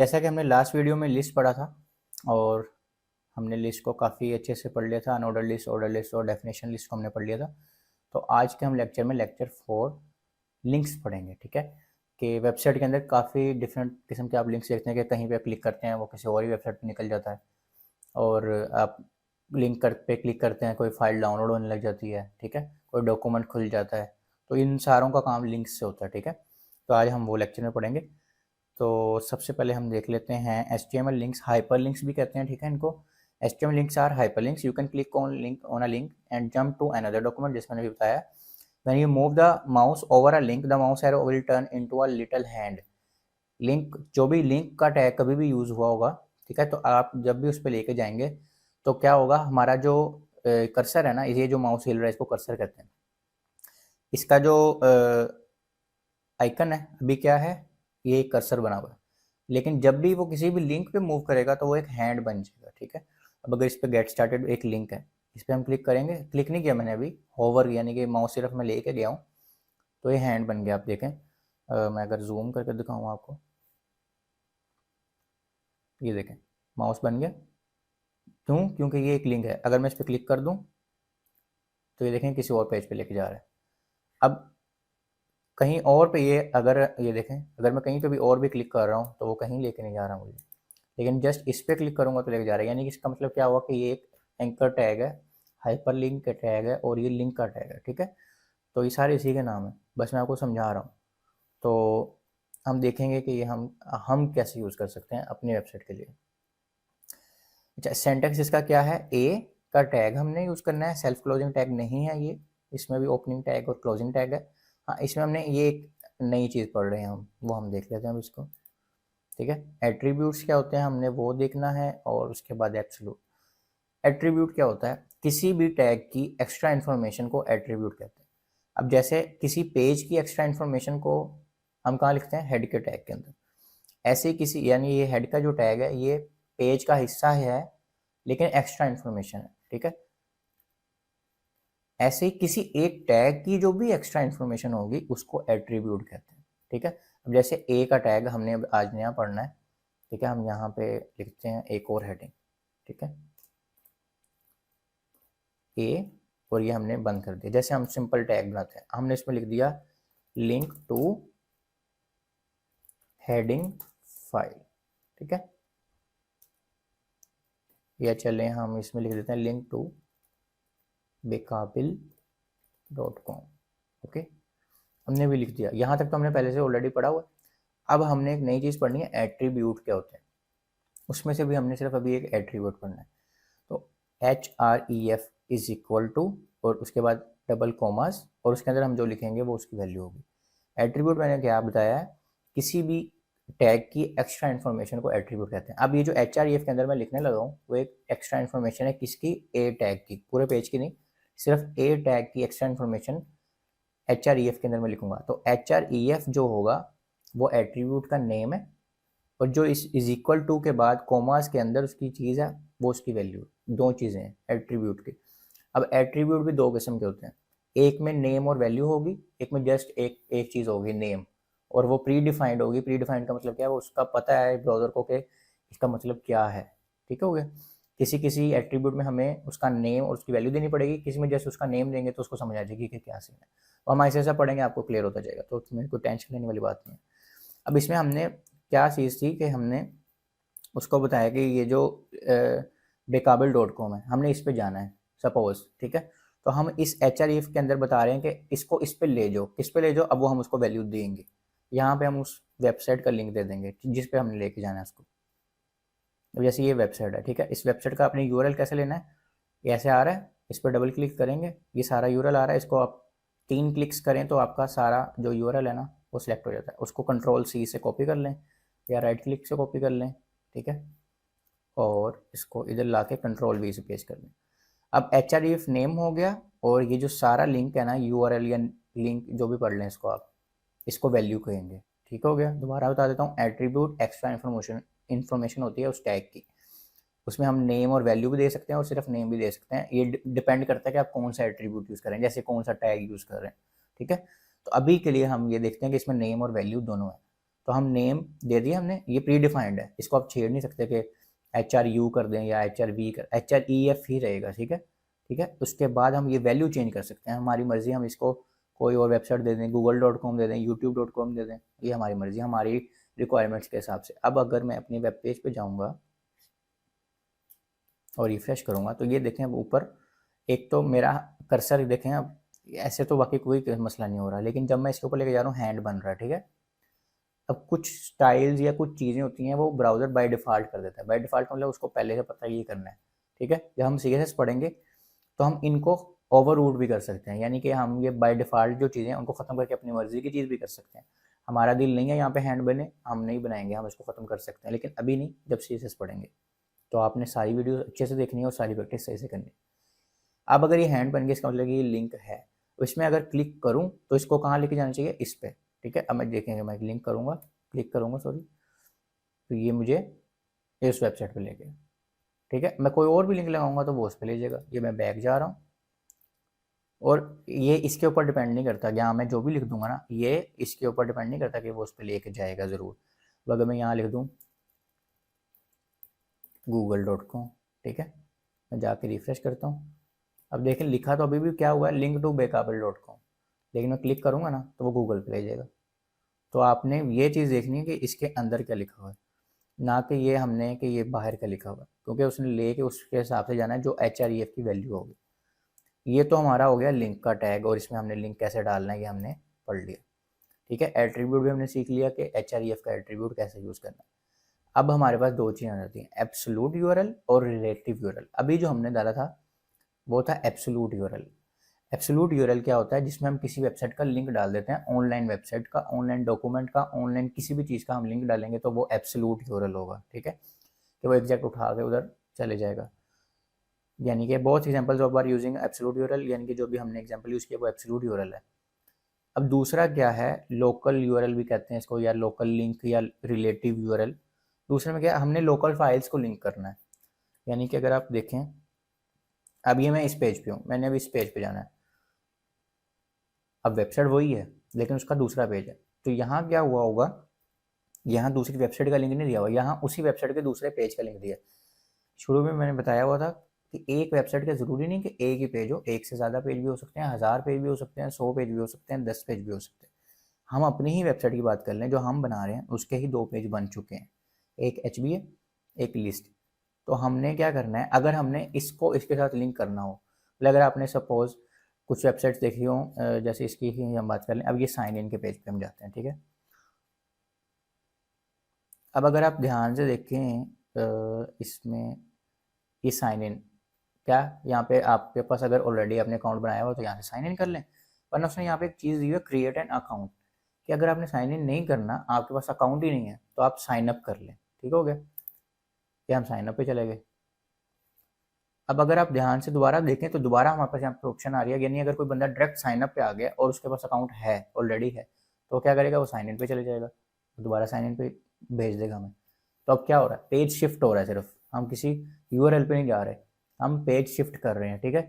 जैसा कि हमने लास्ट वीडियो में लिस्ट पढ़ा था और हमने लिस्ट को काफ़ी अच्छे से पढ़ लिया था, अनऑर्डर लिस्ट, ऑर्डर लिस्ट और डेफिनेशन लिस्ट को हमने पढ़ लिया था। तो आज के हम लेक्चर में लेक्चर 4 लिंक्स पढ़ेंगे। ठीक है, कि वेबसाइट के अंदर काफ़ी डिफरेंट किस्म के आप लिंक्स देखते हैं कि कहीं पे क्लिक करते हैं वो किसी और ही वेबसाइट पर निकल जाता है, और आप लिंक पे क्लिक करते हैं कोई फाइल डाउनलोड होने लग जाती है। ठीक है, कोई डॉक्यूमेंट खुल जाता है। तो इन सारों का काम लिंक्स से होता है। ठीक है, तो आज हम वो लेक्चर में पढ़ेंगे। तो सबसे पहले हम देख लेते हैं HTML लिंक्स, हाइपर लिंक्स भी कहते हैं। ठीक है, इनको HTML links are hyper links. You can click on a link and jump to another document, जिस मैंने भी बताया। When you move the mouse over a link, the mouse arrow will turn into a little hand. Link, जो भी link का tag कभी भी use हुआ होगा, ठीक है, तो आप जब भी उस पर लेके जाएंगे तो क्या होगा, हमारा जो कर्सर है ना, ये जो माउस हिल रहा है इसको कर्सर कहते हैं। इसका जो आइकन है अभी क्या है, ये एक कर्सर बना हुआ है, लेकिन जब भी वो किसी भी लिंक पे मूव करेगा तो वो एक हैंड बन जाएगा। ठीक है, अब अगर इस पे गेट स्टार्टेड एक लिंक है, इस पे हम क्लिक करेंगे, क्लिक नहीं किया मैंने अभी, होवर यानी कि माउस सिर्फ मैं लेके गया हूँ तो ये हैंड बन गया। आप देखें, मैं अगर जूम करके दिखाऊँ आपको, ये देखें माउस बन गया। क्यों? क्योंकि ये एक लिंक है। अगर मैं इस पर क्लिक कर दूँ तो ये देखें किसी और पेज पे लेके जा रहा है। अब कहीं और पे ये, अगर ये देखें, अगर मैं कहीं पे भी और भी क्लिक कर रहा हूँ तो वो कहीं लेके नहीं जा रहा मुझे, लेकिन जस्ट इस पे क्लिक करूँगा तो लेके जा रहा है। यानी कि इसका मतलब क्या हुआ कि ये एक एंकर टैग है, हाइपर लिंक का टैग है और ये लिंक का टैग है। ठीक है, तो ये सारे इसी के नाम है, बस मैं आपको समझा रहा हूँ। तो हम देखेंगे कि ये हम कैसे यूज़ कर सकते हैं अपनी वेबसाइट के लिए। अच्छा, सेंटेक्स इसका क्या है, ए का टैग हमने यूज़ करना है, सेल्फ क्लोजिंग टैग नहीं है ये। इसमें भी ओपनिंग टैग और क्लोजिंग टैग है। हाँ, इसमें हमने ये एक नई चीज़ पढ़ रहे हैं हम, वो हम देख लेते हैं अब इसको। ठीक है, एट्रीब्यूट्स क्या होते हैं हमने वो देखना है, और उसके बाद एब्सोल्यूट। एट्रीब्यूट क्या होता है, किसी भी टैग की एक्स्ट्रा इन्फॉर्मेशन को एट्रीब्यूट कहते हैं। अब जैसे किसी पेज की एक्स्ट्रा इन्फॉर्मेशन को हम कहाँ लिखते हैं, हेड के टैग के अंदर। ऐसे ही किसी, यानी ये हेड का जो टैग है ये पेज का हिस्सा है लेकिन एक्स्ट्रा इन्फॉर्मेशन है। ठीक है, ऐसे ही किसी एक टैग की जो भी एक्स्ट्रा इन्फॉर्मेशन होगी उसको एट्रीब्यूट कहते हैं। ठीक है, अब जैसे ए का टैग हमने आज नया पढ़ना है। ठीक है, हम यहाँ पे लिखते हैं एक और हेडिंग। ठीक है, ए, और ये हमने बंद कर दिया। जैसे हम सिंपल टैग बनाते हैं, हमने इसमें लिख दिया लिंक टू हेडिंग फाइल। ठीक है, या चले हम इसमें लिख देते हैं लिंक टू बेकाबिल.com। ओके, हमने भी लिख दिया। यहाँ तक तो हमने पहले से ऑलरेडी पढ़ा हुआ है। अब हमने एक नई चीज़ पढ़नी है, एट्रीब्यूट क्या होते हैं। उसमें से भी हमने सिर्फ अभी एक एट्रीब्यूट पढ़ना है। तो HREF इज इक्वल टू, और उसके बाद डबल कॉमास, और उसके अंदर हम जो लिखेंगे वो उसकी वैल्यू होगी। एट्रीब्यूट मैंने क्या बताया है, किसी भी टैग की एक्स्ट्रा इन्फॉर्मेशन को एट्रीब्यूट कहते हैं। अब ये जो HREF के अंदर मैं लिखने लगा हूँ वो एक एक्स्ट्रा इन्फॉर्मेशन है, किसकी, ए टैग की, पूरे पेज की नहीं, सिर्फ ए टैग की एक्स्ट्रा इन्फॉर्मेशन HREF के अंदर मैं लिखूंगा। तो HREF जो होगा वो एट्रीब्यूट का नेम है, और जो इज इक्वल टू के बाद कॉमास के अंदर उसकी चीज़ है वो उसकी वैल्यू। दो चीज़ें हैं एट्रीब्यूट की। अब एट्रीब्यूट भी दो किस्म के होते हैं, एक में नेम और वैल्यू होगी, एक में जस्ट एक एक चीज़ होगी नेम, और वो प्री डिफाइंड होगी। प्री डिफाइंड का मतलब क्या है, वो उसका पता है ब्राउज़र को कि इसका मतलब क्या है। ठीक हो गया। किसी किसी एट्रीब्यूट में हमें उसका नेम और उसकी वैल्यू देनी पड़ेगी, किसी में जैसे उसका नेम देंगे तो उसको समझ आ जाएगी कि क्या सीन है। और हम ऐसे ऐसा पढ़ेंगे आपको क्लियर होता जाएगा, तो उसमें कोई टेंशन लेने वाली बात नहीं है। अब इसमें हमने क्या चीज़ थी कि हमने उसको बताया कि ये जो बेकाबिल.com है, हमने इस पे जाना है सपोज। ठीक है, तो हम इस HREF के अंदर बता रहे हैं कि इसको इस पे ले जाओ, किस पे ले जाओ, अब वो हम उसको वैल्यू देंगे। यहाँ पे हम उस वेबसाइट का लिंक दे देंगे जिस पे हमने लेके जाना है उसको। अब जैसे ये वेबसाइट है, ठीक है, इस वेबसाइट का अपने यूआरएल कैसे लेना है, ये ऐसे आ रहा है, इस पर डबल क्लिक करेंगे, ये सारा यूआरएल आ रहा है, इसको आप 3 क्लिक्स करें तो आपका सारा जो यूआरएल है ना वो सिलेक्ट हो जाता है। उसको Ctrl+C से कॉपी कर लें या राइट क्लिक से कॉपी कर लें। ठीक है, और इसको इधर ला के Ctrl+V से पेस्ट कर लें। अब HREF नेम हो गया, और ये जो सारा लिंक है ना, यूआरएल या लिंक जो भी पढ़ लें इसको आप, इसको वैल्यू कहेंगे। ठीक हो गया। दोबारा बता देता हूँ, एट्रीब्यूट एक्स्ट्रा इन्फॉर्मेशन होती है उस टैग की, उसमें हम नेम और वैल्यू भी दे सकते हैं और सिर्फ नेम भी दे सकते हैं। ये डिपेंड करता है कि आप कौन सा एट्रीब्यूट यूज़ करें, जैसे कौन सा टैग यूज़ कर रहे हैं। ठीक है, तो अभी के लिए हम ये देखते हैं कि इसमें नेम और वैल्यू दोनों है। तो हम नेम दे दिया हमने, ये प्री डिफाइंड है, इसको आप छेड़ नहीं सकते कि HRU कर दें या HRV कर, HREF ही रहेगा, ठीक है। ठीक है, उसके बाद हम ये वैल्यू चेंज कर सकते हैं, हमारी मर्जी, हम इसको कोई और वेबसाइट दे दें, google.com दे दें, youtube.com दे दें, ये हमारी मर्जी, हमारी रिक्वायरमेंट्स के हिसाब से। अब अगर मैं अपनी वेब पेज पे जाऊँगा और रिफ्रेश करूँगा तो ये देखें अब ऊपर एक तो मेरा कर्सर देखें, अब ऐसे तो बाकी कोई मसला नहीं हो रहा, लेकिन जब मैं इसके ऊपर लेके जा रहा हूँ हैंड बन रहा है, ठीक है। अब कुछ स्टाइल्स या कुछ चीज़ें होती हैं वो ब्राउज़र बाय डिफ़ॉल्ट कर देता है, बाय डिफ़ॉल्ट मतलब उसको पहले से पता है ये करना है, ठीक है। जब हम CSS पढ़ेंगे तो हम इनको ओवररूट भी कर सकते हैं, यानी कि हम ये बाय डिफ़ॉल्ट जो चीज़ें हैं उनको ख़त्म करके अपनी मर्ज़ी की चीज़ भी कर सकते हैं। हमारा दिल नहीं है यहाँ पे हैंड बने, हम नहीं बनाएंगे, हम इसको ख़त्म कर सकते हैं, लेकिन अभी नहीं, जब CSS पढ़ेंगे। तो आपने सारी वीडियो अच्छे से देखनी है और सारी प्रैक्टिस सही से करनी है। अब अगर ये हैंड बन गया, इसका मतलब ये लिंक है, तो इसमें अगर क्लिक करूँ तो इसको कहाँ लेके जाना चाहिए, इस पे, ठीक है। अब मैं देखेंगे, मैं लिंक करूँगा, क्लिक करूँगा सॉरी, तो ये मुझे इस वेबसाइट पे ले गया, ठीक है। मैं कोई और भी लिंक लगाऊंगा तो वो उस पर ले जाएगा। ये मैं बैक जा रहा हूँ और ये इसके ऊपर डिपेंड नहीं करता, यहाँ मैं जो भी लिख दूंगा ना, ये इसके ऊपर डिपेंड नहीं करता कि वो उस पर लेके जाएगा ज़रूर। तो अगर मैं यहाँ लिख दूँ google.com, ठीक है, मैं जाके रिफ्रेश करता हूँ। अब देखें लिखा तो अभी भी क्या हुआ है, लिंक टू बेकाबल.com, लेकिन मैं क्लिक करूँगा ना तो वो गूगल पे ले जाएगा। तो आपने ये चीज़ देखनी है कि इसके अंदर क्या लिखा हुआ है, ना कि ये हमने कि ये बाहर का लिखा हुआ है, क्योंकि उसने ले के उसके हिसाब से जाना है जो HREF की वैल्यू होगी। ये तो हमारा हो गया लिंक का टैग, और इसमें हमने लिंक कैसे डालना है ये हमने पढ़ लिया, ठीक है। एट्रीब्यूट भी हमने सीख लिया कि HREF का एट्रीब्यूट कैसे यूज़ करना है। अब हमारे पास दो चीज़ें आ जाती हैं, एब्सोल्यूट यूआरएल और रिलेटिव यूआरएल। अभी जो हमने डाला था वो था एब्सोल्यूट यूआरएल। एब्सोल्यूट यूआरएल क्या होता है, जिसमें हम किसी वेबसाइट का लिंक डाल देते हैं, ऑनलाइन वेबसाइट का, ऑनलाइन डॉक्यूमेंट का, ऑनलाइन किसी भी चीज़ का हम लिंक डालेंगे तो वो एब्सोल्यूट यूआरएल होगा, ठीक है, कि वो एग्जैक्ट उठा के उधर चले जाएगा। यानी कि बहुत examples of are using absolute URL, यानी कि जो भी हमने एग्जांपल यूज़ किया वो एब्सोल्यूट यूआरएल है। अब दूसरा क्या है, लोकल यूआरएल भी कहते हैं इसको, या लोकल लिंक या रिलेटिव यूआरएल। दूसरे में क्या है, हमने लोकल फाइल्स को लिंक करना है। यानी कि अगर आप देखें, अब ये मैं इस पेज पे हूँ, मैंने अभी इस पेज पे जाना है, अब वेबसाइट वही है लेकिन उसका दूसरा पेज है, तो यहाँ क्या हुआ होगा, यहाँ दूसरी वेबसाइट का लिंक नहीं दिया हुआ, यहाँ उसी वेबसाइट के दूसरे पेज का लिंक दिया। शुरू में मैंने बताया हुआ था कि एक वेबसाइट का ज़रूरी नहीं कि एक ही पेज हो, एक से ज़्यादा पेज भी हो सकते हैं, 1000 पेज भी हो सकते हैं, 100 पेज भी हो सकते हैं, 10 पेज भी हो सकते हैं। हम अपनी ही वेबसाइट की बात कर लें जो हम बना रहे हैं, उसके ही 2 पेज बन चुके हैं, एक HB है, एक लिस्ट। तो हमने क्या करना है, अगर हमने इसको इसके साथ लिंक करना हो, अगर आपने सपोज कुछ वेबसाइट्स देखी हो, जैसे इसकी ही हम बात कर लें, अब ये साइन इन के पेज पे हम जाते हैं, ठीक है। अब अगर आप ध्यान से देखें इसमें ये साइन इन, क्या यहाँ पे आपके पास अगर ऑलरेडी आपने अकाउंट बनाया हो तो यहाँ से साइन इन कर लें, वरना उसने यहाँ पे एक चीज़ दी है क्रिएट एन अकाउंट, कि अगर आपने साइन इन नहीं करना, आपके पास अकाउंट ही नहीं है, तो आप साइन अप कर लें, ठीक हो गया। ये हम साइन अप पे चले गए। अब अगर आप ध्यान से दोबारा देखें तो दोबारा हमारे पास यहाँ पे ऑप्शन आ रही है, यानी अगर कोई बंदा डायरेक्ट साइन अप पे आ गया और उसके पास अकाउंट है, ऑलरेडी है, तो क्या करेगा, वो साइन इन पे चले जाएगा, दोबारा साइन इन पे भेज देगा हमें। तो अब क्या हो रहा है, पेज शिफ्ट हो रहा है, सिर्फ हम किसी यूआरएल पे नहीं जा रहे, हम पेज शिफ्ट कर रहे हैं, ठीक है।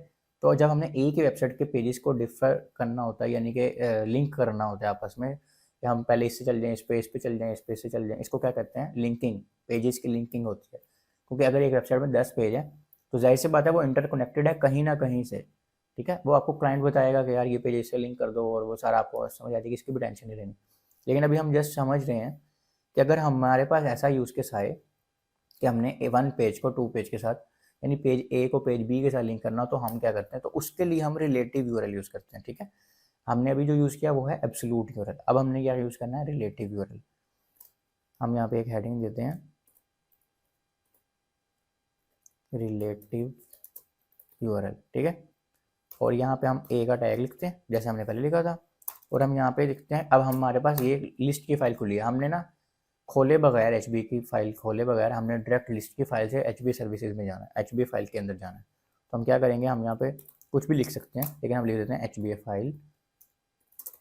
तो जब हमने एक ही वेबसाइट के पेजेस को डिफर करना होता है, यानी कि लिंक करना होता है आपस में, कि हम पहले इससे चल जाएं, इस पेज पे चल जाएं, इस पेज से चल जाएं, इसको क्या कहते हैं, लिंकिंग, पेजेस की लिंकिंग होती है। क्योंकि अगर एक वेबसाइट में 10 पेज है तो जाहिर सी बात है वो इंटरकनेक्टेड है कहीं ना कहीं से, ठीक है। वो आपको क्लाइंट बताएगा कि यार ये पेज इससे लिंक कर दो, और वो सारा आपको समझ आती है, इसकी भी टेंशन नहीं लेनी। लेकिन अभी हम जस्ट समझ रहे हैं कि अगर हमारे पास ऐसा यूज़ केस आए कि हमने A1 पेज को 2 पेज के साथ, यानी पेज ए को पेज बी के साथ लिंक करना, तो हम क्या करते हैं, तो उसके लिए हम रिलेटिव यूआरएल यूज़ करते हैं, ठीक है। हमने अभी जो यूज़ किया वो है एब्सोल्यूट यूआरएल, अब हमने क्या यूज़ करना है, रिलेटिव यूआरएल। हम यहाँ पे एक हेडिंग देते हैं, रिलेटिव यूआरएल, ठीक है। और यहाँ पे हम ए का टैग लिखते हैं जैसे हमने पहले लिखा था, और हम यहाँ पे लिखते हैं, अब हमारे पास ये लिस्ट की फाइल खुली है, हमने ना खोले बगैर, HB की फाइल खोले बगैर हमने डायरेक्ट लिस्ट की फाइल से HB सर्विसेज में जाना है, HB फाइल के अंदर जाना है। तो हम क्या करेंगे, हम यहाँ पे कुछ भी लिख सकते हैं, लेकिन हम लिख देते हैं HB फाइल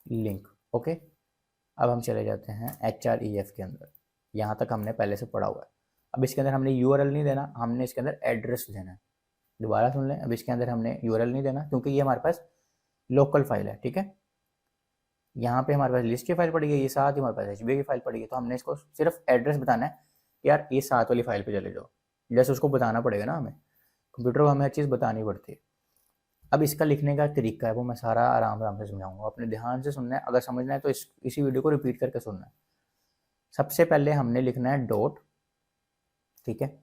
लिंक, ओके। अब हम चले जाते हैं HREF के अंदर, यहाँ तक हमने पहले से पढ़ा हुआ है। अब इसके अंदर हमने URL नहीं देना, हमने इसके अंदर एड्रेस देना है। दोबारा सुन लें, अब इसके अंदर हमने URL नहीं देना क्योंकि ये हमारे पास लोकल फाइल है, ठीक है। यहाँ पे हमारे पास लिस्ट की फाइल पड़ी है, ये साथ ही हमारे पास एचबीए की फाइल पड़ी है, तो हमने इसको सिर्फ एड्रेस बताना है कि यार ये साथ वाली फाइल पे चले जाओ, जैसे उसको बताना पड़ेगा ना, हमें कंप्यूटर को हमें हर चीज़ बतानी पड़ती है। अब इसका लिखने का तरीका है वो मैं सारा आराम आराम से समझाऊंगा, अपने ध्यान से सुनना है, अगर समझना है तो इसी वीडियो को रिपीट करके सुनना है। सबसे पहले हमने लिखना है डॉट, ठीक है,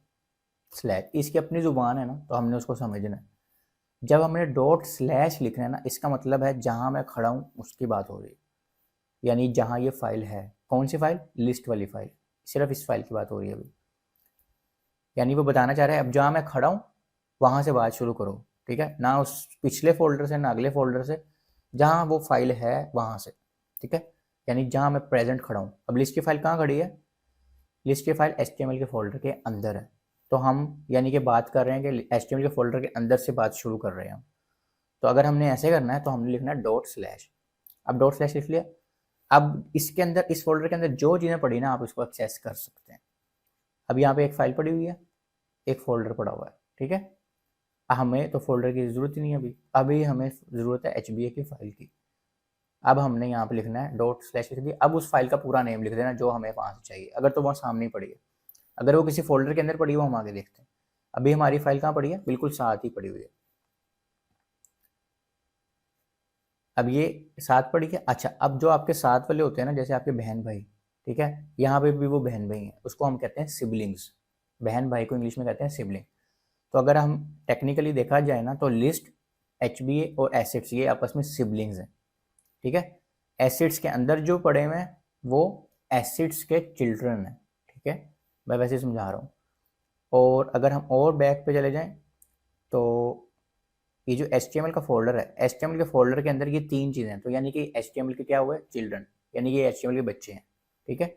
स्लैश, इसकी अपनी जुबान है ना तो हमने उसको समझना है। जब हमने डॉट स्लैश लिखना है ना, इसका मतलब है जहां मैं खड़ा हूं उसकी बात हो रही है, यानी जहां ये फाइल है। कौन सी फाइल? लिस्ट वाली फाइल, सिर्फ इस फाइल की बात हो रही है अभी। यानी वो बताना चाह रहा है अब जहां मैं खड़ा हूं वहां से बात शुरू करो, ठीक है, ना उस पिछले फोल्डर से ना अगले फोल्डर से, जहां वो फाइल है वहां से, ठीक है, यानी जहां मैं प्रेजेंट खड़ा हूं। अब लिस्ट की फाइल कहाँ खड़ी है? लिस्ट की फाइल HTML के फोल्डर के अंदर है, तो हम यानी कि बात कर रहे हैं कि HTML के फोल्डर के अंदर से बात शुरू कर रहे हैं हम। तो अगर हमने ऐसे करना है तो हमने लिखना है डॉट स्लैश। अब डॉट स्लैश लिख लिया, अब इसके अंदर, इस फोल्डर के अंदर जो चीज़ें पड़ी ना आप इसको एक्सेस कर सकते हैं। अब यहाँ पे एक फाइल पड़ी हुई है, एक फोल्डर पड़ा हुआ है, ठीक है, हमें तो फोल्डर की ज़रूरत ही नहीं है अभी हमें ज़रूरत है HBA की फाइल की। अब हमने यहाँ पे लिखना है डॉट स्लैश लिख दिया, अब उस फाइल का पूरा नेम लिख देना जो हमें वहाँ से चाहिए, अगर तो वहाँ सामने ही पड़ी है, अगर वो किसी फोल्डर के अंदर पड़ी है वो हम आगे देखते हैं। अभी हमारी फाइल कहाँ पड़ी है? बिल्कुल साथ ही पड़ी हुई है। अब ये साथ पड़ी है। अच्छा, अब जो आपके साथ वाले होते हैं ना, जैसे आपके बहन भाई, ठीक है, यहाँ पे भी वो बहन भाई हैं, उसको हम कहते हैं सिबलिंग्स। बहन भाई को इंग्लिश में कहते हैं सिबलिंग। तो अगर हम टेक्निकली देखा जाए ना तो लिस्ट, HBA और एसिड्स ये आपस में सिबलिंग्स हैं, ठीक है। एसिड्स के अंदर जो पड़े हुए हैं वो एसिड्स के चिल्ड्रन हैं, ठीक है, मैं वैसे समझा रहा हूँ। और अगर हम और बैक पे चले जाएं तो ये जो HTML का फोल्डर है, HTML के फोल्डर के अंदर ये तीन चीज़ें हैं, तो यानी कि HTML के क्या हुए? चिल्ड्रन, यानी कि ये HTML के बच्चे हैं, ठीक है।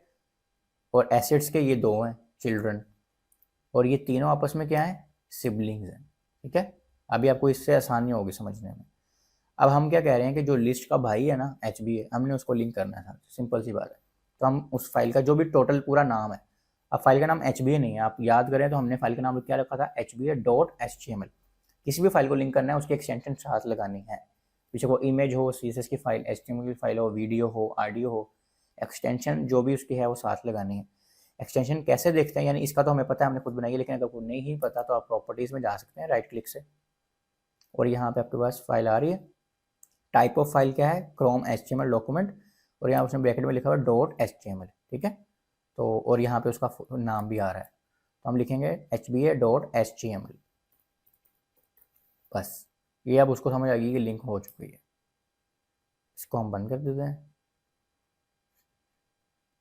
और एसिड्स के ये दो हैं चिल्ड्रन, और ये तीनों आपस में क्या है? सिबलिंग्स हैं, ठीक है। अभी आपको इससे आसानी होगी समझने में। अब हम क्या कह रहे हैं कि जो लिस्ट का भाई है ना HBA, हमने उसको लिंक करना है, सिंपल सी बात है। तो हम उस फाइल का जो भी टोटल पूरा नाम है, अब फाइल का नाम HBA नहीं है, आप याद करें तो हमने फाइल का नाम क्या रखा था? HBA.html। किसी भी फाइल को लिंक करना है उसकी एक्सटेंशन साथ लगानी है, पीछे को इमेज हो, CSS की फाइल, HTML की फाइल हो, वीडियो हो, ऑडियो हो, एक्सटेंशन जो भी उसकी है वो साथ लगानी है। एक्सटेंशन कैसे देखते हैं, यानी इसका तो हमें पता है, हमने खुद बनाई है, लेकिन अगर आपको नहीं पता तो आप प्रॉपर्टीज़ में जा सकते हैं राइट क्लिक से, और यहाँ पे आपके पास फाइल आ रही है। टाइप ऑफ फाइल क्या है? क्रोम HTML डॉक्यूमेंट, और यहाँ उसने ब्रैकेट में लिखा हुआ .html, ठीक है। तो और यहाँ पे उसका नाम भी आ रहा है, तो हम लिखेंगे HBA.html, बस। ये अब उसको समझ आ गई कि लिंक हो चुकी है। इसको हम बंद कर देते हैं।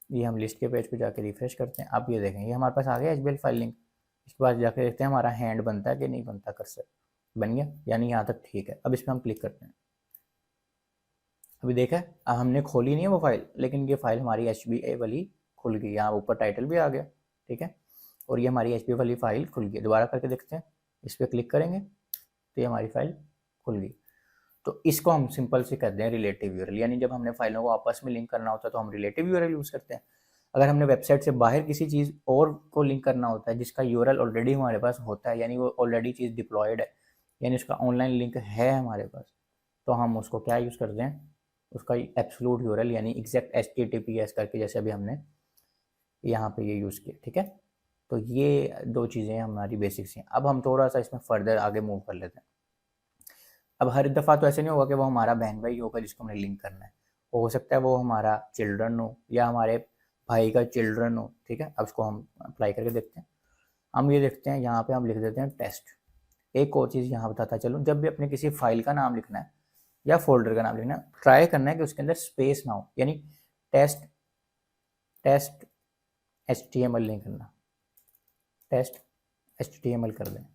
ये हम लिस्ट के पेज पे जाके रिफ्रेश करते हैं। अब ये देखें ये हमारे पास आ गया HBL फाइल लिंक। इसके बाद जाके देखते हैं हमारा हैंड बनता है कि नहीं बनता, कर्सर बन गया, यानी यहाँ तक ठीक है। अब इस पर हम क्लिक करते हैं। अभी देखा, अब हमने खोली नहीं है वो फाइल, लेकिन ये फाइल हमारी HBA वाली खुल गई, यहाँ ऊपर टाइटल भी आ गया, ठीक है, और ये हमारी HBA वाली फाइल खुल गई। दोबारा करके देखते हैं, इस पर क्लिक करेंगे तो ये हमारी फाइल खुल गई। तो इसको हम सिंपल से कहते हैं रिलेटिव यूआरएल, यानी जब हमने फाइलों को आपस में लिंक करना होता है तो हम रिलेटिव यूआरएल यूज़ करते हैं। अगर हमने वेबसाइट से बाहर किसी चीज़ और को लिंक करना होता है जिसका यूआरएल ऑलरेडी हमारे पास होता है, यानी वो ऑलरेडी चीज़ डिप्लॉयड है, यानी उसका ऑनलाइन लिंक है हमारे पास, तो हम उसको क्या यूज़ करते हैं? उसका एब्सोल्यूट यूआरएल, यानी एग्जैक्ट HTTPS करके, जैसे अभी हमने यहाँ पे ये यूज़ किया, ठीक है। तो ये दो चीज़ें हमारी बेसिक्स हैं। अब हम थोड़ा सा इसमें फर्दर आगे मूव कर लेते हैं। अब हर दफ़ा तो ऐसे नहीं होगा कि वो हमारा बहन भाई होगा जिसको हमने लिंक करना है, वो हो सकता है वो हमारा चिल्ड्रन हो या हमारे भाई का चिल्ड्रन हो, ठीक है। अब इसको हम अप्लाई करके देखते हैं। हम ये देखते हैं यहाँ पे हम लिख देते हैं टेस्ट। एक और चीज़ यहाँ बताता चलो, जब भी अपने किसी फाइल का नाम लिखना है या फोल्डर का नाम लिखना है, ट्राई करना है कि उसके अंदर स्पेस ना हो, यानी टेस्ट टेस्ट HTML नहीं करना, टेस्ट HTML कर दें।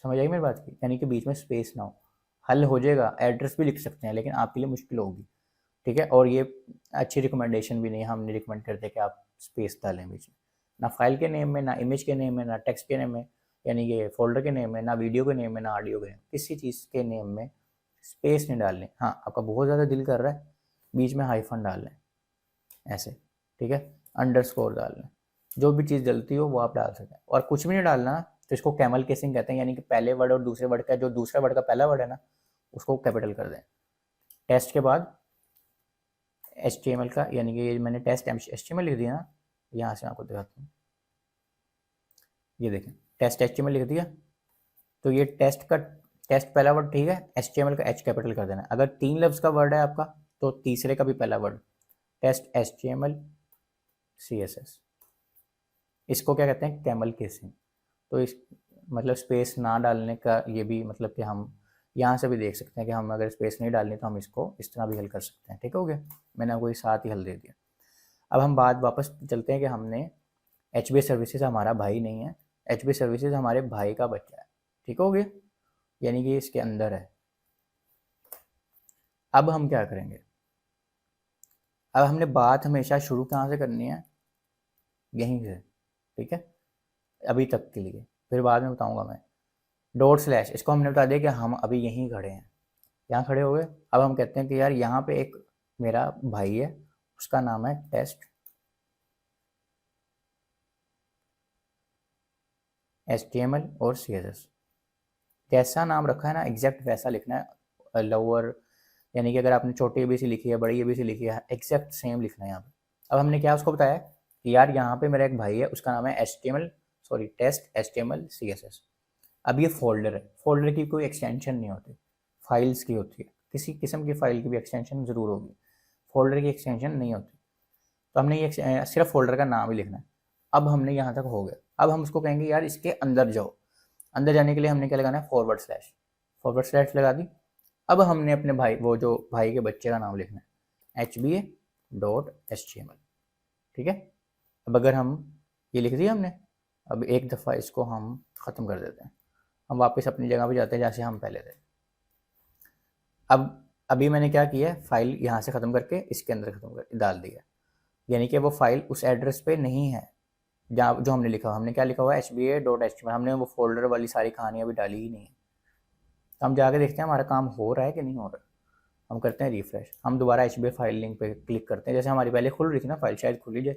समझ आई मेरी बात की? यानी कि बीच में स्पेस ना हो। हल हो जाएगा, एड्रेस भी लिख सकते हैं, लेकिन आपके लिए मुश्किल होगी, ठीक है। और ये अच्छी रिकमेंडेशन भी नहीं, हम नहीं रिकमेंड करते कि आप स्पेस डालें बीच में, ना फाइल के नेम में, ना इमेज के नेम में, ना टेक्स्ट के नेम में, यानी कि फोल्डर के नेम में, ना वीडियो के नेम में, ना ऑडियो के नेम, किसी चीज़ के नेम में स्पेस नहीं डालने। हाँ, आपका बहुत ज़्यादा दिल कर रहा है बीच में हाइफन डाल लें ऐसे, ठीक है, अंडरस्कोर डाल लें, जो भी चीज़ जलती हो वो आप डाल सकते हैं। और कुछ भी नहीं डालना तो इसको कैमल केसिंग कहते हैं, यानी कि पहले वर्ड और दूसरे वर्ड का, जो दूसरा वर्ड का पहला वर्ड है ना उसको कैपिटल कर दें। टेस्ट के बाद HTML का, यानी कि ये मैंने टेस्ट HTML लिख दिया ना, यहाँ से मैं आपको दिखाता हूँ, ये देखें टेस्ट HTML लिख दिया। तो ये टेस्ट का टेस्ट पहला वर्ड ठीक है, HTML का H कैपिटल कर देना। अगर 3 लफ्ज़ का वर्ड है आपका तो तीसरे का भी पहला वर्ड टेस्ट HTML CSS, इसको क्या कहते हैं, कैमल केसिंग। तो इस मतलब स्पेस ना डालने का ये भी मतलब कि हम यहाँ से भी देख सकते हैं कि हम अगर स्पेस नहीं डालनी तो हम इसको इस तरह भी हल कर सकते हैं। ठीक हो गया, मैंने आपको साथ ही हल दे दिया। अब हम बात वापस चलते हैं कि हमने HBase सर्विसेज हमारा भाई नहीं है, HBase सर्विसेज हमारे भाई का बच्चा है। ठीक हो गया, यानी कि इसके अंदर है। अब हम क्या करेंगे, अब हमने बात हमेशा शुरू कहाँ से करनी है, यहीं से। ठीक है, अभी तक के लिए, फिर बाद में बताऊंगा मैं। डॉट स्लैश, इसको हमने बता दिया कि हम अभी यहीं खड़े हैं, यहाँ खड़े हो गए। अब हम कहते हैं कि यार यहाँ पे एक मेरा भाई है, उसका नाम है टेस्ट HTML और CSS। जैसा नाम रखा है ना एग्जैक्ट वैसा लिखना है, लोअर यानी कि अगर आपने छोटी ABC लिखी है, बड़ी ABC लिखी है, एग्जैक्ट सेम लिखना है यहाँ पे। अब हमने क्या उसको बताया कि यार यहाँ पे मेरा एक भाई है, उसका नाम है टेस्ट HTML CSS। अब ये फोल्डर है, फोल्डर की कोई एक्सटेंशन नहीं होती, फाइल्स की होती है। किसी किस्म की फाइल की भी एक्सटेंशन ज़रूर होगी, फोल्डर की एक्सटेंशन नहीं होती। तो हमने ये सिर्फ फोल्डर का नाम ही लिखना है। अब हमने यहाँ तक हो गया। अब हम उसको कहेंगे यार इसके अंदर जाओ। अंदर जाने के लिए हमने क्या लगाना है, फॉरवर्ड स्लैश लगा दी। अब हमने अपने भाई, वो जो भाई के बच्चे का नाम लिखना है HBA.HTML। ठीक है, अब अगर हम ये लिख दिया हमने, अब एक दफ़ा इसको हम ख़त्म कर देते हैं, हम वापस अपनी जगह पे जाते हैं जैसे हम पहले थे। अब अभी मैंने क्या किया, फाइल यहाँ से ख़त्म करके इसके अंदर ख़त्म कर डाल दिया, यानी कि वो फाइल उस एड्रेस पे नहीं है जहाँ जो हमने लिखा। हमने क्या लिखा हुआ है, HBA.HTML, हमने वो फोल्डर वाली सारी कहानियाँ भी डाली ही नहीं है। तो हम जाके देखते हैं हमारा काम हो रहा है कि नहीं हो रहा। हम करते हैं रिफ्रेश, हम दोबारा HBA फाइल लिंक पे क्लिक करते हैं, जैसे हमारी पहले खुल रही थी ना फाइल, शायद खुली जाए।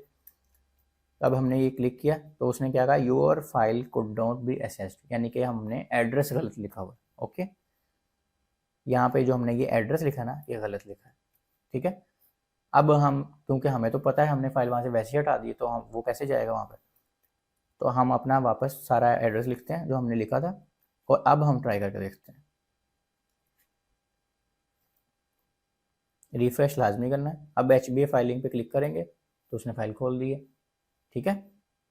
अब हमने ये क्लिक किया तो उसने क्या कहा, your file could not be assessed, यानी कि हमने एड्रेस गलत लिखा हुआ है। ओके, यहाँ पे जो हमने ये एड्रेस लिखा ना, ये गलत लिखा है। ठीक है, अब हम, क्योंकि हमें तो पता है हमने फाइल वहाँ से वैसे ही हटा दी, तो हम वो कैसे जाएगा वहाँ पर। तो हम अपना वापस सारा एड्रेस लिखते हैं जो हमने लिखा था, और अब हम ट्राई करके देखते हैं। रिफ्रेश लाजमी करना है। अब HBA फाइलिंग पे क्लिक करेंगे तो उसने फाइल खोल दी है। ठीक है,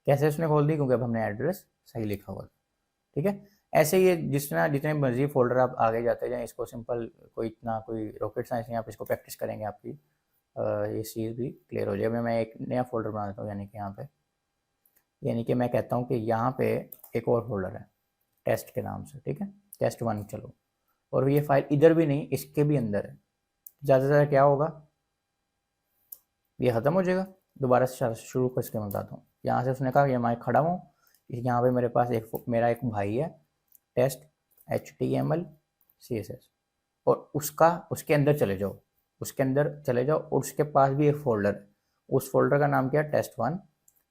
कैसे उसने खोल दी, क्योंकि अब हमने एड्रेस सही लिखा हुआ था। ठीक है, ऐसे ये जितने मर्जी फोल्डर आप आगे जाते जाएं, इसको सिंपल, कोई इतना कोई रॉकेट साइंस नहीं, आप इसको प्रैक्टिस करेंगे आपकी ये चीज़ भी क्लियर हो जाएगी। मैं एक नया फोल्डर बना देता हूँ, यानी कि यहाँ पे, यानी कि मैं कहता हूँ कि यहाँ पे एक और फोल्डर है टेस्ट के नाम से। ठीक है, test1 चलो, और ये फाइल इधर भी नहीं, इसके भी अंदर है। ज़्यादा से ज़्यादा क्या होगा, ये ख़त्म हो जाएगा। दोबारा से शुरू करके मैं बताता हूँ। यहाँ से उसने कहा ये मैं खड़ा हूँ, यहाँ पे मेरे पास मेरा एक भाई है टेस्ट HTML CSS, और उसके अंदर चले जाओ, और उसके पास भी एक फोल्डर है, उस फोल्डर का नाम क्या है, test1।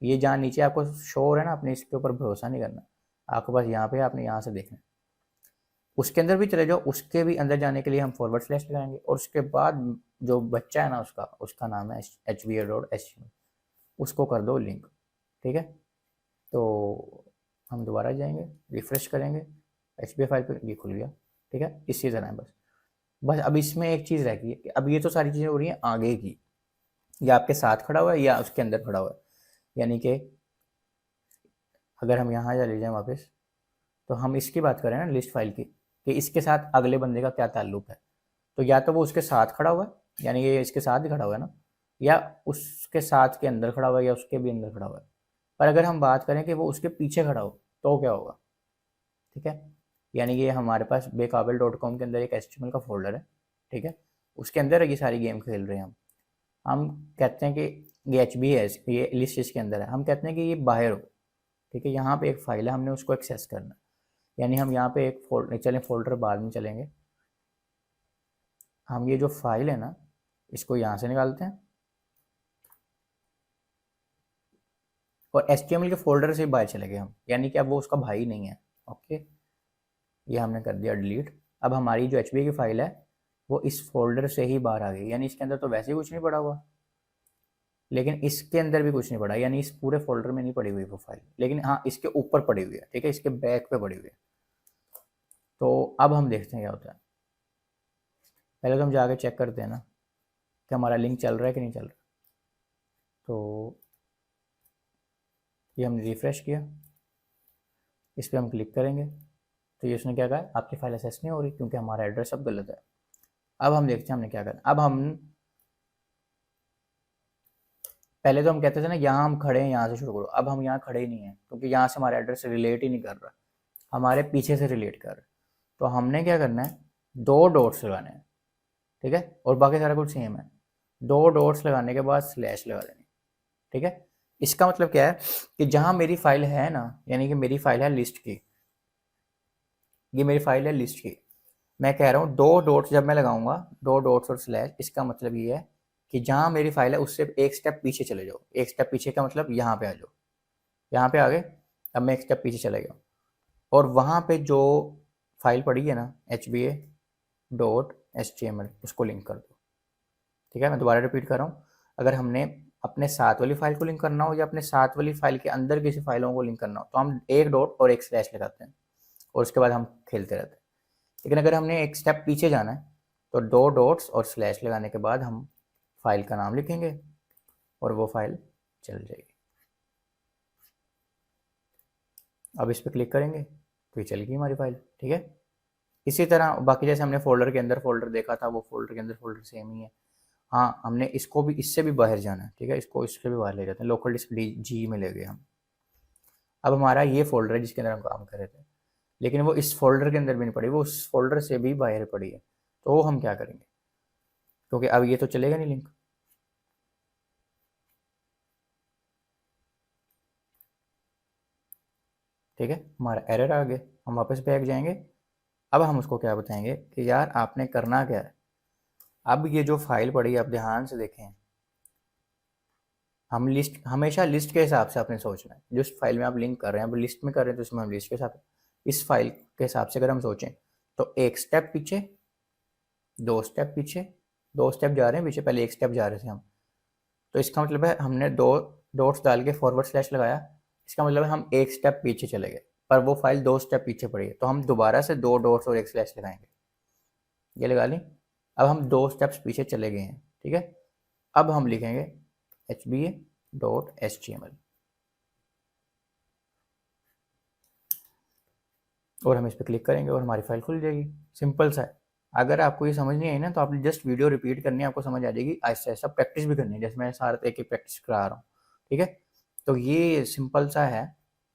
ये जहाँ नीचे आपको शो हो रहा है ना, अपने इसके ऊपर भरोसा नहीं करना, आपके पास यहाँ पे आपने यहाँ से देखना है। उसके अंदर भी चले जाओ, उसके भी अंदर जाने के लिए हम फॉरवर्ड स्लैश लगाएंगे, और उसके बाद जो बच्चा है ना उसका नाम है HBA.HTML, उसको कर दो लिंक। ठीक है, तो हम दोबारा जाएंगे, रिफ्रेश करेंगे, HBA फाइल पे ये खुल गया। ठीक है, इसी तरह है बस अब इसमें एक चीज़ रह गई है कि अब ये तो सारी चीज़ें हो रही हैं आगे की, या आपके साथ खड़ा हुआ है या उसके अंदर खड़ा हुआ है। यानी कि अगर हम यहाँ चले जाएँ वापस, तो हम इसकी बात करें ना लिस्ट फाइल की, कि इसके साथ अगले बंदे का क्या ताल्लुक है। तो या तो वो उसके साथ खड़ा हुआ है, यानी ये इसके साथ ही खड़ा हुआ है ना, या उसके साथ के अंदर खड़ा हुआ है, या उसके भी अंदर खड़ा हुआ है। पर अगर हम बात करें कि वो उसके पीछे खड़ा हो तो क्या होगा। ठीक है, यानी कि हमारे पास बेकाबिल.com के अंदर एक HTML का फोल्डर है। ठीक है, उसके अंदर ये सारी गेम खेल रहे हैं हम कहते हैं कि ये HB है, ये लिस्ट इसके अंदर है, हम कहते हैं कि ये बाहर हो। ठीक है, यहाँ पे एक फाइल है, हमने उसको एक्सेस करना, यानी हम यहाँ पे एक फोल्डर बाद में चलेंगे। हम ये जो फाइल है ना, इसको यहाँ से निकालते हैं, और HTML के फोल्डर से बाहर चले गए हम, यानी कि अब वो उसका भाई नहीं है। ओके, ये हमने कर दिया डिलीट। अब हमारी जो HB की फाइल है वो इस फोल्डर से ही बाहर आ गई, यानी इसके अंदर तो वैसे ही कुछ नहीं पड़ा हुआ, लेकिन इसके अंदर भी कुछ नहीं पड़ा, यानी इस पूरे फोल्डर में नहीं पड़ी हुई वो फाइल, लेकिन हाँ इसके ऊपर पड़ी हुई है, ठीक है, इसके बैक पे पड़ी हुई है। तो अब हम देखते हैं क्या होता है। पहले तो हम जाके चेक करते हैं ना कि हमारा लिंक चल रहा है कि नहीं चल रहा। तो ये हमने रिफ़्रेश किया, इस पर हम क्लिक करेंगे तो ये उसने क्या कहा, आपकी फाइल एक्सेस नहीं हो रही क्योंकि हमारा एड्रेस अब गलत है। अब हम देखते हैं हमने क्या करना। अब हम पहले तो हम कहते थे ना यहाँ हम खड़े हैं, यहाँ से शुरू करो। अब हम यहाँ खड़े ही नहीं हैं क्योंकि यहाँ से हमारा एड्रेस रिलेट ही नहीं कर रहा, हमारे पीछे से रिलेट कर रहा है। तो हमने क्या करना है, 2 डॉट्स लगाने हैं, ठीक है, और बाकी सारा कुछ सेम है। 2 डॉट्स लगाने के बाद स्लैश लगा देनी, ठीक है। इसका मतलब क्या है कि जहाँ मेरी फाइल है ना, यानी कि मेरी फाइल है लिस्ट की, ये मेरी फाइल है लिस्ट की, मैं कह रहा हूँ 2 डॉट्स जब मैं लगाऊंगा, 2 डॉट्स और स्लैश, इसका मतलब ये है कि जहाँ मेरी फाइल है उससे एक स्टेप पीछे चले जाओ। एक स्टेप पीछे का मतलब यहाँ पे आ जाओ, यहाँ पे आ गए। अब मैं एक स्टेप पीछे चले गया और वहाँ पे जो फाइल पड़ी है ना hba.html, उसको लिंक कर दो, ठीक है। मैं दोबारा रिपीट कर रहा हूँ, अगर हमने अपने साथ वाली फाइल को लिंक करना हो या अपने साथ वाली फाइल के अंदर किसी फाइलों को लिंक करना हो तो हम एक डॉट और एक स्लैश लगाते हैं और उसके बाद हम खेलते रहते हैं। लेकिन अगर हमने एक स्टेप पीछे जाना है तो 2 डॉट्स और स्लैश लगाने के बाद हम फाइल का नाम लिखेंगे और वो फाइल चल जाएगी। अब इस पर क्लिक करेंगे तो ये चल गई हमारी फाइल, ठीक है। इसी तरह बाकी जैसे हमने फोल्डर के अंदर फोल्डर देखा था, वो फोल्डर के अंदर फोल्डर सेम ही है। हाँ, हमने इसको भी, इससे भी बाहर जाना है, ठीक है, इसको इससे भी बाहर ले जाते हैं, लोकल डिस्क जी में ले गए हम। अब हमारा ये फोल्डर है जिसके अंदर हम काम कर रहे थे, लेकिन वो इस फोल्डर के अंदर भी नहीं पड़ी, वो उस फोल्डर से भी बाहर पड़ी है। तो हम क्या करेंगे, क्योंकि अब ये तो चलेगा नहीं लिंक। ठीक है, हमारा एरर आ गया, हम वापस बैक जाएंगे। अब हम उसको क्या बताएंगे कि यार आपने करना क्या है। अब ये जो फाइल पड़ी है, आप ध्यान से देखें, हम लिस्ट, हमेशा लिस्ट के हिसाब से आपने सोचना है। जिस फाइल में आप लिंक कर रहे हैं, अब लिस्ट में कर रहे हैं तो इसमें हम लिस्ट के हिसाब, इस फाइल के हिसाब से अगर हम सोचें तो एक स्टेप पीछे, 2 स्टेप पीछे, 2 स्टेप जा रहे हैं पीछे, पहले एक स्टेप जा रहे थे हम। तो इसका मतलब है हमने 2 डॉट्स डाल के फॉरवर्ड स्लैश लगाया, इसका मतलब है हम एक स्टेप पीछे चले गए, पर वो फाइल 2 स्टेप पीछे पड़ी है, तो हम दोबारा से 2 डॉट्स और एक स्लैश लगाएंगे। ये लगा ली। अब हम 2 स्टेप्स पीछे चले गए हैं, ठीक है। अब हम लिखेंगे hba.html और हम इस पर क्लिक करेंगे और हमारी फाइल खुल जाएगी। सिंपल सा है। अगर आपको ये समझ नहीं आई ना तो आपने जस्ट वीडियो रिपीट करनी है, आपको समझ आ जाएगी। ऐसा ऐसा प्रैक्टिस भी करनी है, जैसे मैं सारा एक एक प्रैक्टिस करा रहा हूँ, ठीक है। तो ये सिंपल सा है,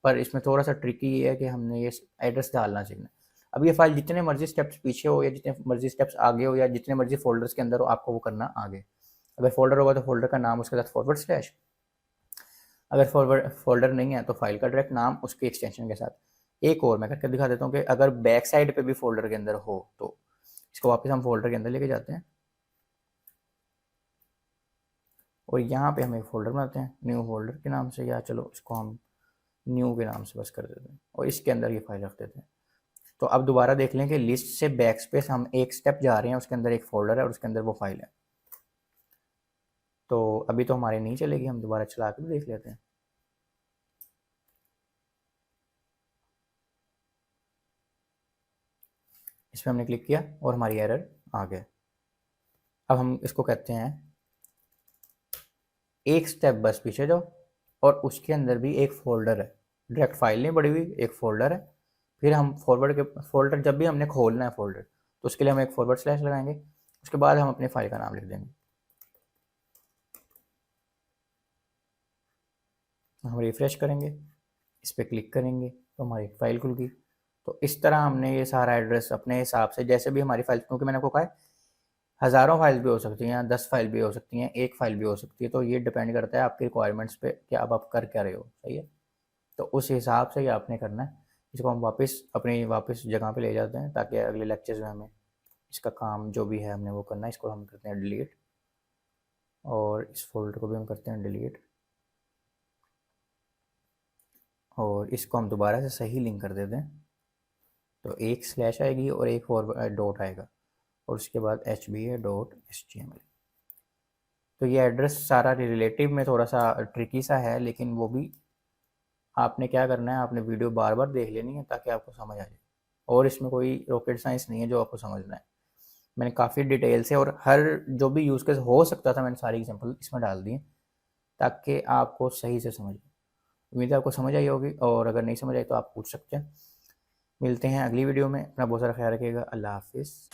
पर इसमें थोड़ा सा ट्रिकी ये है कि हमने ये एड्रेस डालना सीखना है। अब ये फाइल जितने मर्जी स्टेप्स पीछे हो या जितने मर्जी स्टेप्स आगे हो या जितने मर्जी फोल्डर्स के अंदर हो, आपको वो करना आगे। अगर फोल्डर होगा तो फोल्डर का नाम, उसके साथ फॉरवर्ड स्लैश। अगर फॉरवर्ड फोल्डर नहीं है तो फाइल का डायरेक्ट नाम उसके एक्सटेंशन के साथ। एक और मैं करके दिखा देता हूँ कि अगर बैक साइड पे भी फोल्डर के अंदर हो तो इसको वापस हम फोल्डर के अंदर लेके जाते हैं और यहाँ पे हम एक फोल्डर बनाते हैं न्यू फोल्डर के नाम से, या चलो इसको हम न्यू के नाम से बस कर देते हैं और इसके अंदर ये फाइल रख देते हैं। तो अब दोबारा देख लें कि लिस्ट से बैक स्पेस हम एक स्टेप जा रहे हैं, उसके अंदर एक फोल्डर है और उसके अंदर वो फाइल है। तो अभी तो हमारी नहीं चलेगी, हम दोबारा चला कर देख लेते हैं। इस पर हमने क्लिक किया और हमारी एरर आ गया। अब हम इसको कहते हैं एक स्टेप बस पीछे जाओ और उसके अंदर भी एक फोल्डर है, डायरेक्ट फाइल नहीं पड़ी हुई, एक फोल्डर है। फिर हम फॉरवर्ड के फोल्डर जब भी हमने खोलना है फोल्डर तो उसके लिए हम एक फॉरवर्ड स्लैश लगाएंगे, उसके बाद हम अपनी फाइल का नाम लिख देंगे। हम रिफ्रेश करेंगे, इस पर क्लिक करेंगे तो हमारी फाइल खुल गई। तो इस तरह हमने ये सारा एड्रेस अपने हिसाब से, जैसे भी हमारी फाइल, क्योंकि मैंने आपको कहा है हज़ारों फाइल भी हो सकती हैं, 10 फाइल भी हो सकती हैं, एक फाइल भी हो सकती है, तो ये डिपेंड करता है आपकी रिक्वायरमेंट्स पे कि अब आप कर क्या रहे हो, सही है। तो उस हिसाब से ही आपने करना है। इसको हम वापस अपनी वापस जगह पे ले जाते हैं ताकि अगले लेक्चर्स में हमें इसका काम जो भी है हमने वो करना है। इसको हम करते हैं डिलीट और इस फोल्डर को भी हम करते हैं डिलीट और इसको हम दोबारा से सही लिंक कर देते हैं। तो एक स्लैश आएगी और एक फॉरवर्ड डॉट आएगा और उसके बाद hba.html। तो ये एड्रेस सारा रिलेटिव में थोड़ा सा ट्रिकी सा है, लेकिन वो भी आपने क्या करना है, आपने वीडियो बार बार देख लेनी है ताकि आपको समझ आ जाए। और इसमें कोई रॉकेट साइंस नहीं है जो आपको समझना है। मैंने काफ़ी डिटेल से और हर जो भी यूज़ केस हो सकता था मैंने सारी एग्जांपल इसमें डाल दिए ताकि आपको सही से समझ। उम्मीद है आपको समझ आई होगी, और अगर नहीं समझ आई तो आप पूछ सकते हैं। मिलते हैं अगली वीडियो में। अपना बहुत सारा ख्याल रखिएगा। अल्लाह हाफिज़।